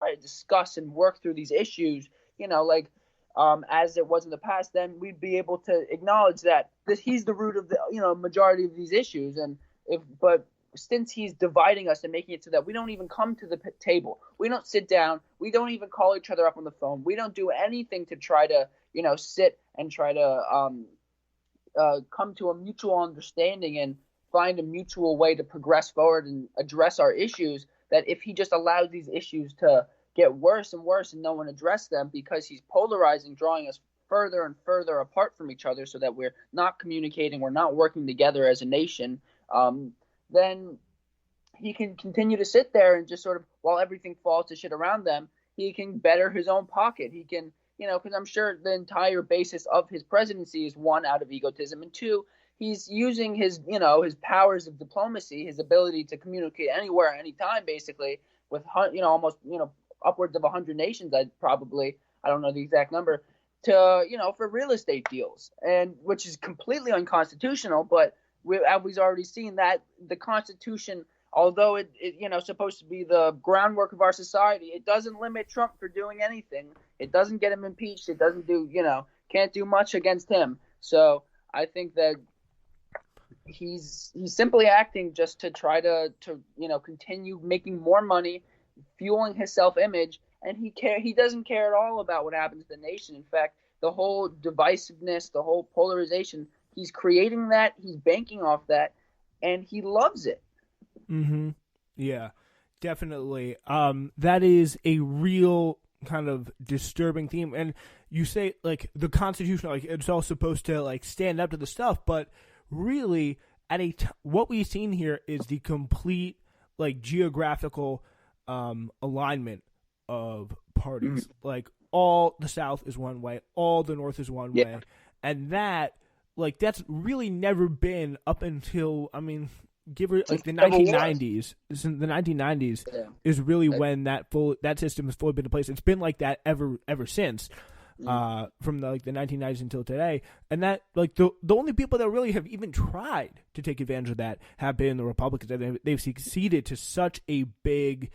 try to discuss and work through these issues, as it was in the past, then we'd be able to acknowledge that he's the root of the majority of these issues. And but since he's dividing us and making it so that we don't even come to the table, we don't sit down, we don't even call each other up on the phone, we don't do anything to try to sit and try to come to a mutual understanding and find a mutual way to progress forward and address our issues, that if he just allows these issues to get worse and worse and no one address them, because he's polarizing, drawing us further and further apart from each other so that we're not communicating, we're not working together as a nation, then he can continue to sit there and just sort of, while everything falls to shit around them, he can better his own pocket. He can, because I'm sure the entire basis of his presidency is, one, out of egotism, and two, he's using his, his powers of diplomacy, his ability to communicate anywhere, anytime, basically, with, almost, upwards of 100 nations, I don't know the exact number, to, for real estate deals, and which is completely unconstitutional. But we've already seen that the Constitution, although it supposed to be the groundwork of our society, it doesn't limit Trump for doing anything. It doesn't get him impeached. It doesn't do, can't do much against him. So I think that he's simply acting just to try to continue making more money, fueling his self-image, and he doesn't care at all about what happens to the nation. In fact, the whole divisiveness, the whole polarization, he's creating that, he's banking off that, and he loves it. Mm-hmm. Yeah, definitely. That is a real kind of disturbing theme. And you say, like, the Constitution, like, it's all supposed to, like, stand up to the stuff, but really, what we've seen here is the complete, like, geographical alignment of parties. Mm-hmm. Like, all the South is one way, all the North is one way, and that's really never been up until, give her like the 1990s. The 1990s is really when that system has fully been in place. It's been like that ever since, from the 1990s until today. And that, like, the only people that really have even tried to take advantage of that have been the Republicans, and they've succeeded to such a big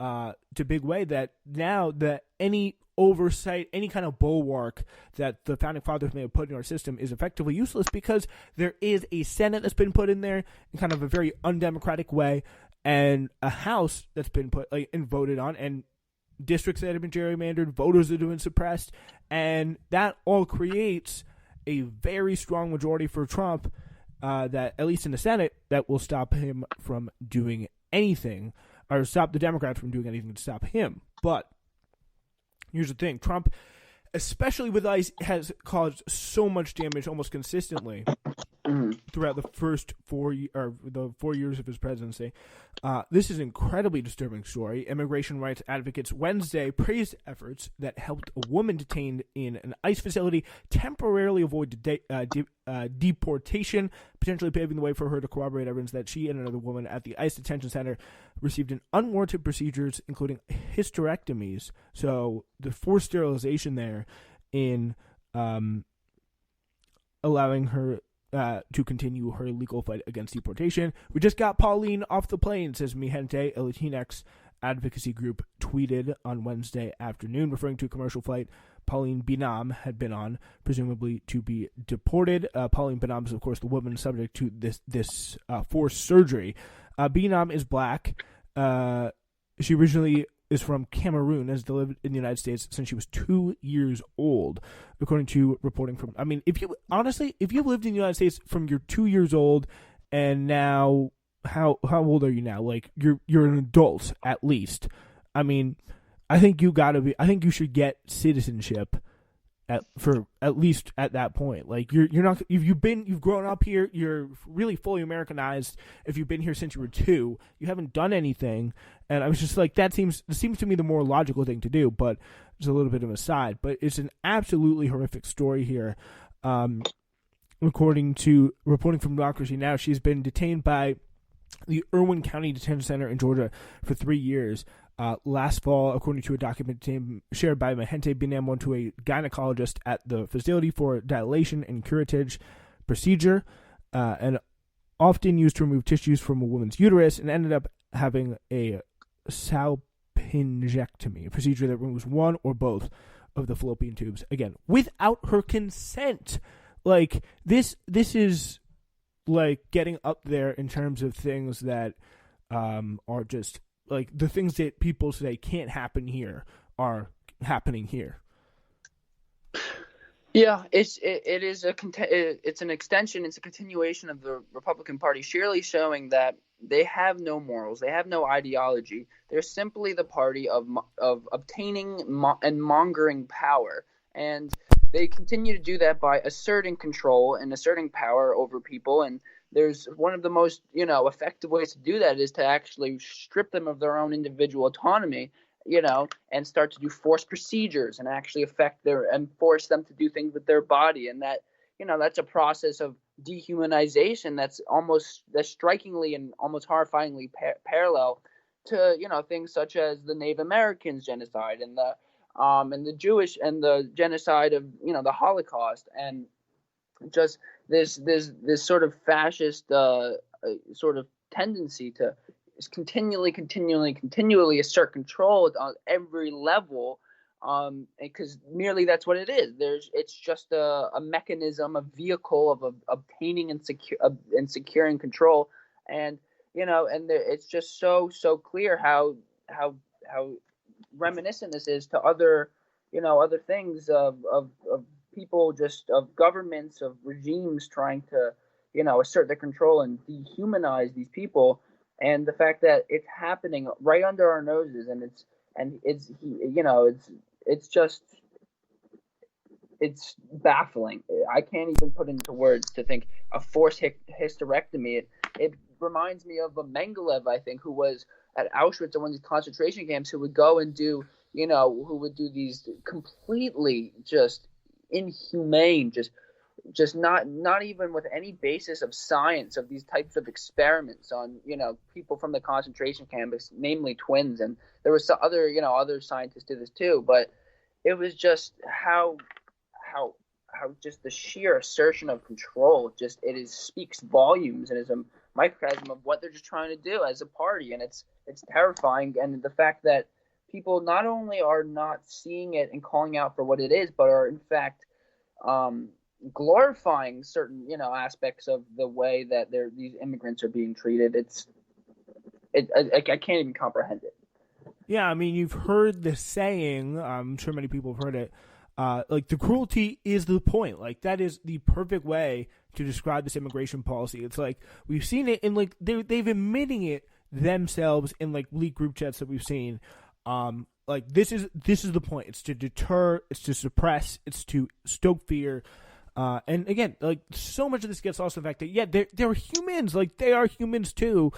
way that now that any oversight, any kind of bulwark that the founding fathers may have put in our system is effectively useless, because there is a Senate that's been put in there in kind of a very undemocratic way, and a House that's been put and voted on, and districts that have been gerrymandered, voters that have been suppressed, and that all creates a very strong majority for Trump, that, at least in the Senate, that will stop him from doing anything, or stop the Democrats from doing anything to stop him. But here's the thing: Trump, especially with ICE, has caused so much damage almost consistently throughout the first 4 years of his presidency. This is an incredibly disturbing story. Immigration rights advocates Wednesday praised efforts that helped a woman detained in an ICE facility temporarily avoid deportation, potentially paving the way for her to corroborate evidence that she and another woman at the ICE detention center received unwarranted procedures, including hysterectomies. So the forced sterilization there in allowing her to continue her legal fight against deportation. We just got Pauline off the plane, says Mi Gente, a Latinx advocacy group, tweeted on Wednesday afternoon, referring to a commercial flight Pauline Binam had been on, presumably to be deported. Pauline Binam is, of course, the woman subject to this forced surgery. Binam is black. She originally is from Cameroon, has lived in the United States since she was 2 years old, according to reporting from. If you lived in the United States from you're 2 years old, and now how old are you now? Like, you're an adult at least. I think you should get citizenship at least at that point. Like, you're not, you've grown up here, you're really fully Americanized. If you've been here since you were 2, you haven't done anything. And I was just like, it seems to me the more logical thing to do, but it's a little bit of an aside. But it's an absolutely horrific story here. According to reporting from Democracy Now!, she's been detained by the Irwin County Detention Center in Georgia for 3 years. Last fall, according to a document shared by Mahente Binam, went to a gynecologist at the facility for a dilation and curettage procedure, and often used to remove tissues from a woman's uterus, and ended up having a salpingo laryngectomy, a procedure that removes one or both of the fallopian tubes, again, without her consent. Like, this is, like, getting up there in terms of things that are just, like, the things that people say can't happen here are happening here. Yeah, it's an extension, it's a continuation of the Republican Party, surely showing that they have no morals, they have no ideology. They're simply the party of obtaining and mongering power, and they continue to do that by asserting control and asserting power over people. And there's one of the most effective ways to do that is to actually strip them of their own individual autonomy, and start to do forced procedures and actually and force them to do things with their body. And that's a process of dehumanization that's strikingly and almost horrifyingly parallel to, things such as the Native Americans genocide and the Jewish and the genocide of, the Holocaust, and just this sort of fascist sort of tendency to continually assert control on every level, because merely that's what it is. It's just a mechanism, a vehicle of obtaining and securing control, and it's just so clear how reminiscent this is to other things of people, just of governments, of regimes trying to assert their control and dehumanize these people. And the fact that it's happening right under our noses, and it's baffling. I can't even put into words to think a forced hysterectomy. It reminds me of a Mengelev, I think, who was at Auschwitz or one of these concentration camps, who would go and do these completely just inhumane, just not even with any basis of science, of these types of experiments on people from the concentration camps, namely twins. And there was some other scientists did this too, but it was just how just the sheer assertion of control, speaks volumes, and is a microcosm of what they're just trying to do as a party. And it's terrifying. And the fact that people not only are not seeing it and calling out for what it is, but are in fact glorifying certain aspects of the way that these immigrants are being treated. I can't even comprehend it. Yeah, I mean, you've heard the saying, I'm sure many people have heard it, like, the cruelty is the point. Like, that is the perfect way to describe this immigration policy. It's like, we've seen it in, like, they've admitting it themselves in, like, leaked group chats that we've seen. Like, this is the point. It's to deter, it's to suppress, it's to stoke fear. And again, like, so much of this gets lost in the fact that, yeah, they're humans. Like, they are humans too,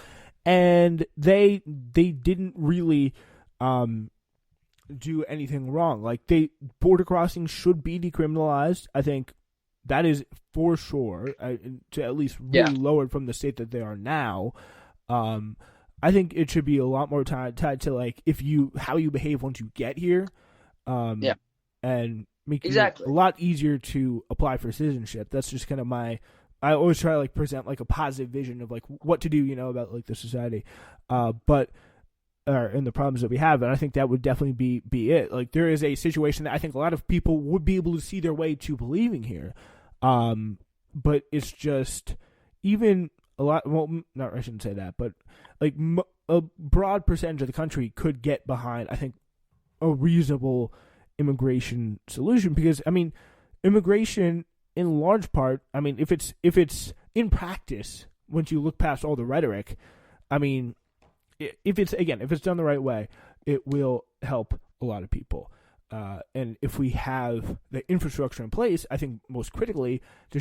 and they didn't really do anything wrong. Like, border crossings should be decriminalized. I think that is for sure, to at least really lower it from the state that they are now. I think it should be a lot more tied to, like, how you behave once you get here, and making it a lot easier to apply for citizenship. That's just kind of I always try to, like, present, like, a positive vision of, like, what to do, about, like, the society, and the problems that we have. And I think that would definitely be it. Like, there is a situation that I think a lot of people would be able to see their way to believing here. But it's just even a lot, well, I shouldn't say that, but, like, a broad percentage of the country could get behind, I think, a reasonable immigration solution. Because, I mean, immigration in large part, I mean, if it's in practice, once you look past all the rhetoric, I mean, if it's done the right way, it will help a lot of people. And if we have the infrastructure in place, I think most critically to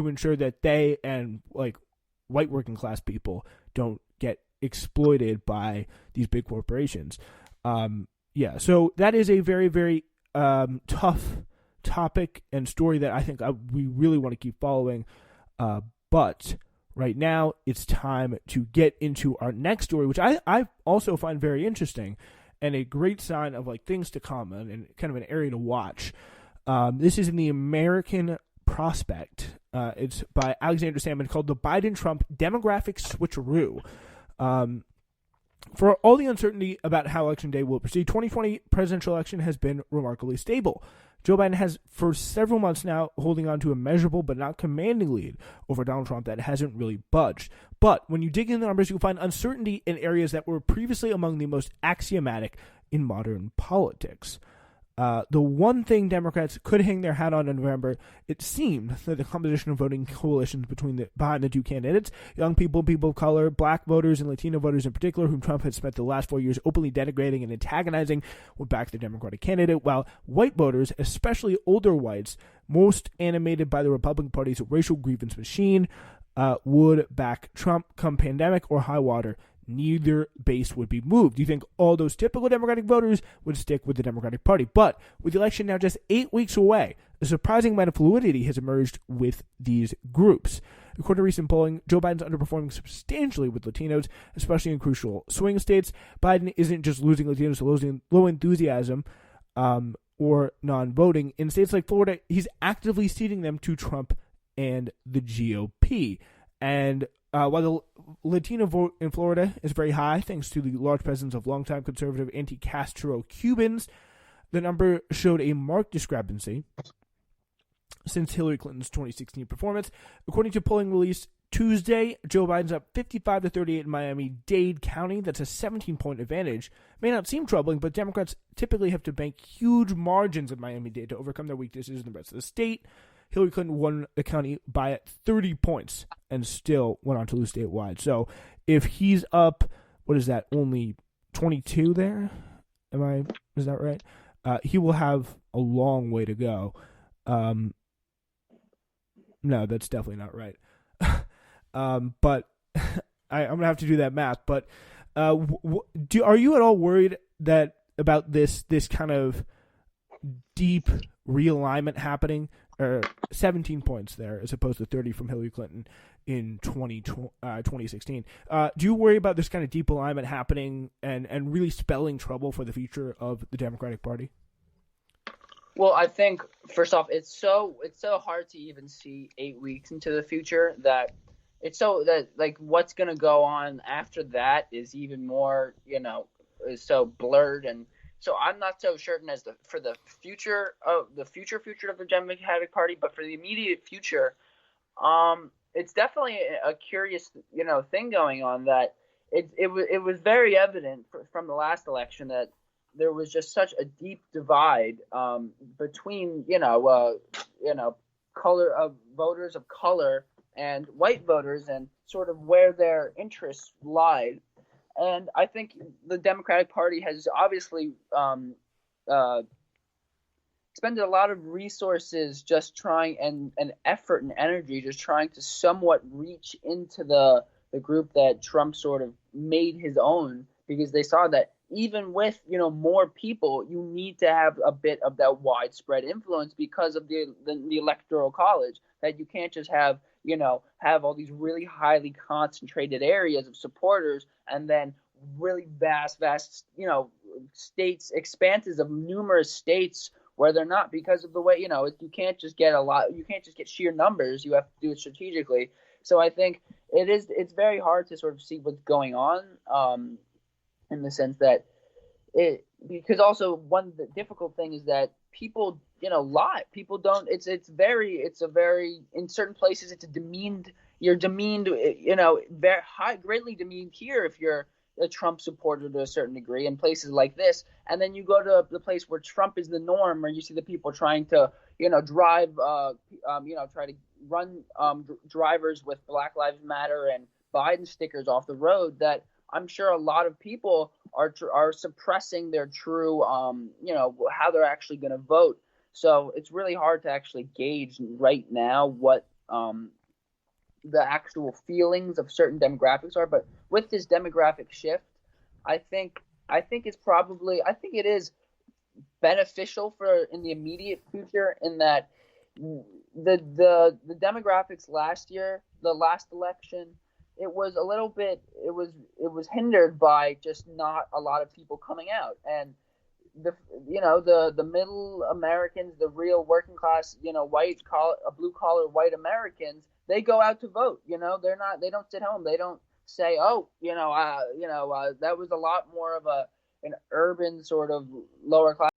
ensure that they and, like, white working class people don't get exploited by these big corporations. So that is a very, very tough topic and story that I think we really want to keep following. But right now, it's time to get into our next story, which I also find very interesting and a great sign of, like, things to come and kind of an area to watch. This is in the American Prospect. It's by Alexander Salmon, called "The Biden-Trump Demographic Switcheroo." For all the uncertainty about how Election Day will proceed, 2020 presidential election has been remarkably stable. Joe Biden has, for several months now, holding on to a measurable but not commanding lead over Donald Trump that hasn't really budged. But when you dig into the numbers, you'll find uncertainty in areas that were previously among the most axiomatic in modern politics. The one thing Democrats could hang their hat on in November, it seemed that the composition of voting coalitions behind the two candidates, young people, people of color, black voters, and Latino voters in particular, whom Trump had spent the last 4 years openly denigrating and antagonizing, would back the Democratic candidate, while white voters, especially older whites, most animated by the Republican Party's racial grievance machine, would back Trump come pandemic or high water. Neither base would be moved. You think all those typical Democratic voters would stick with the Democratic Party. But with the election now just 8 weeks away, a surprising amount of fluidity has emerged with these groups. According to recent polling, Joe Biden's underperforming substantially with Latinos, especially in crucial swing states. Biden isn't just losing Latinos to low enthusiasm or non-voting. In states like Florida, he's actively ceding them to Trump and the GOP. And while the Latino vote in Florida is very high, thanks to the large presence of longtime conservative anti-Castro Cubans, the number showed a marked discrepancy since Hillary Clinton's 2016 performance. According to polling released Tuesday, Joe Biden's up 55-38 in Miami-Dade County. That's a 17-point advantage. May not seem troubling, but Democrats typically have to bank huge margins in Miami-Dade to overcome their weaknesses in the rest of the state. Hillary Clinton won the county by 30 points and still went on to lose statewide. So if he's up, what is that, only 22 there? Is that right? He will have a long way to go. No, that's definitely not right. But I'm going to have to do that math. But are you at all worried about this kind of deep realignment happening? 17 points there as opposed to 30 from Hillary Clinton in 2016. Do you worry about this kind of deep alignment happening and really spelling trouble for the future of the Democratic Party? Well, I think first off, it's so hard to even see 8 weeks into the future that what's going to go on after that is even more, is so blurred. And so I'm not so certain as for the future of the Democratic Party, but for the immediate future, it's definitely a curious, thing going on that it was very evident from the last election that there was just such a deep divide between color of voters of color and white voters and sort of where their interests lied. And I think the Democratic Party has obviously expended a lot of resources just trying and effort and energy just trying to somewhat reach into the group that Trump sort of made his own, because they saw that even with more people, you need to have a bit of that widespread influence because of the electoral college, that you can't just have all these really highly concentrated areas of supporters and then really vast, states, expanses of numerous states where they're not, because of the way, you can't just get sheer numbers. You have to do it strategically. So I think it's very hard to sort of see what's going on, in the sense that because also the difficult thing is that people lie. People don't. It's a very in certain places you're demeaned. Very high, greatly demeaned here if you're a Trump supporter to a certain degree in places like this, and then you go to the place where Trump is the norm, where you see the people trying to drive try to run drivers with Black Lives Matter and Biden stickers off the road, that I'm sure a lot of people are suppressing their true how they're actually going to vote. So it's really hard to actually gauge right now what the actual feelings of certain demographics are. But with this demographic shift, I think it is beneficial for in the immediate future, in that the demographics last year, the last election, it was a little bit, it was hindered by just not a lot of people coming out, and the middle Americans, the real working class, white collar, blue collar white Americans, they go out to vote. They don't sit home. They don't say, oh, that was a lot more of an urban sort of lower class